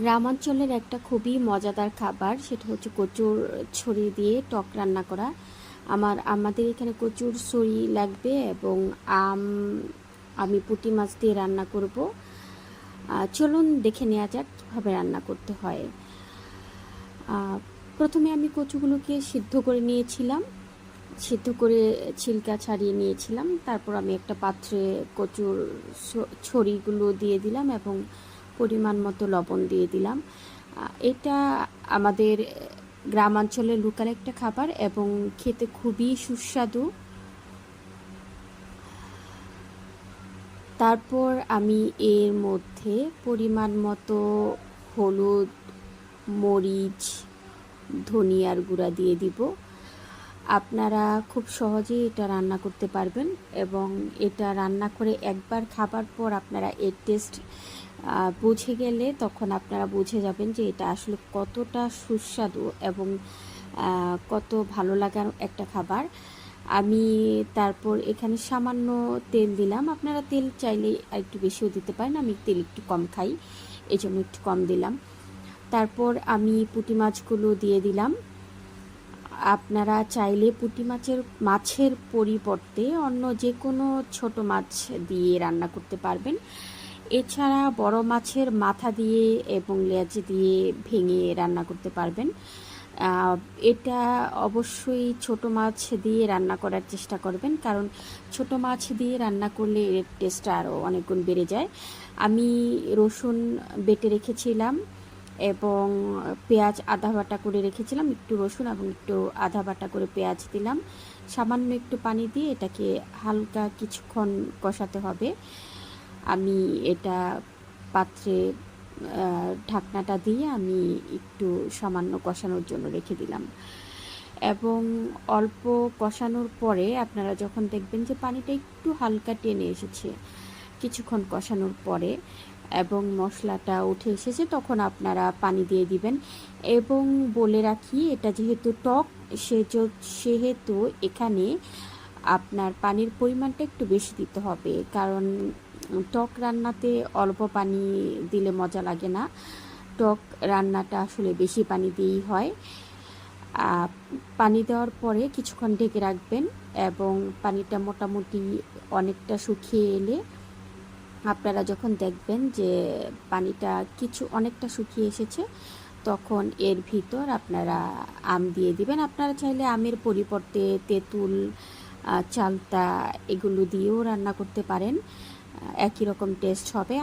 গ্রামাঞ্চলের একটা খুবই মজাদার খাবার, সেটা হচ্ছে কচুর ছড়ি দিয়ে টক রান্না করা। আমাদের এখানে কচুর ছড়ি লাগবে এবং আম আমি পুঁটি মাছ দিয়ে রান্না করব। চলুন দেখে নেওয়া যাক কীভাবে রান্না করতে হয়। প্রথমে আমি কচুগুলোকে সিদ্ধ করে নিয়েছিলাম, সিদ্ধ করে ছিলকা ছাড়িয়ে নিয়েছিলাম। তারপর আমি একটা পাত্রে কচুর ছড়িগুলো দিয়ে দিলাম এবং পরিমাণ মতো লবণ দিয়ে দিলাম। এটা আমাদের গ্রামাঞ্চলের লোকাল একটা খাবার এবং খেতে খুবই সুস্বাদু। তারপর আমি এর মধ্যে পরিমাণ মতো হলুদ, মরিচ, ধনিয়ার গুঁড়া দিয়ে দিব। আপনারা খুব সহজেই এটা রান্না করতে পারবেন এবং এটা রান্না করে একবার খাবার পর আপনারা এর টেস্ট বুঝে গেলে তখন আপনারা বুঝে যাবেন যে এটা আসলে কতটা সুস্বাদু এবং কত ভালো লাগার একটা খাবার। আমি তারপর এখানে সামান্য তেল দিলাম। আপনারা তেল চাইলে একটু বেশিও দিতে পারেন, আমি তেল একটু কম খাই, এই জন্য একটু কম দিলাম। তারপর আমি পুঁটি মাছগুলো দিয়ে দিলাম। আপনারা চাইলে পুঁটি মাছের পরিবর্তে অন্য যে কোনো ছোট মাছ দিয়ে রান্না করতে পারবেন। এছাড়া বড় মাছের মাথা দিয়ে এবং লেজ দিয়ে ভেঙে রান্না করতে পারবেন। এটা অবশ্যই ছোট মাছ দিয়ে রান্না করার চেষ্টা করবেন, কারণ ছোট মাছ দিয়ে রান্না করলে এর টেস্টটা আরও অনেক গুণ বেড়ে যায়। আমি রসুন বেটে রেখেছিলাম এবং পেঁয়াজ আধা বাটা করে রেখেছিলাম, একটু রসুন এবং একটু আধা বাটা করে পেঁয়াজ দিলাম। সামান্য একটু পানি দিয়ে এটাকে হালকা কিছুক্ষণ কষাতে হবে। আমি এটা পাত্রে ঢাকনাটা দিয়ে আমি একটু সামান্য কষানোর জন্য রেখে দিলাম এবং অল্প কষানোর পরে আপনারা যখন দেখবেন যে পানিটা একটু হালকা টেনে এসেছে কিছুক্ষণ কষানোর পরে এবং মশলাটা উঠে এসেছে, তখন আপনারা পানি দিয়ে দিবেন। এবং বলে রাখি, এটা যেহেতু টক সেহেতু এখানে আপনার পানির পরিমাণটা একটু বেশি দিতে হবে, কারণ টক রান্নাতে অল্প পানি দিলে মজা লাগে না। টক রান্নাটা আসলে বেশি পানি দিয়েই হয়। পানি দেওয়ার পরে কিছুক্ষণ ঢেকে রাখবেন এবং পানিটা মোটামুটি অনেকটা শুকিয়ে এলে আপনারা যখন দেখবেন যে পানিটা অনেকটা শুকিয়ে এসেছে, তখন এর ভিতর আপনারা আম দিয়ে দিবেন। আপনারা চাইলে আমের পরিবর্তে তেঁতুল, চালতা এগুলো দিয়েও রান্না করতে পারেন, একই রকম টেস্ট হবে।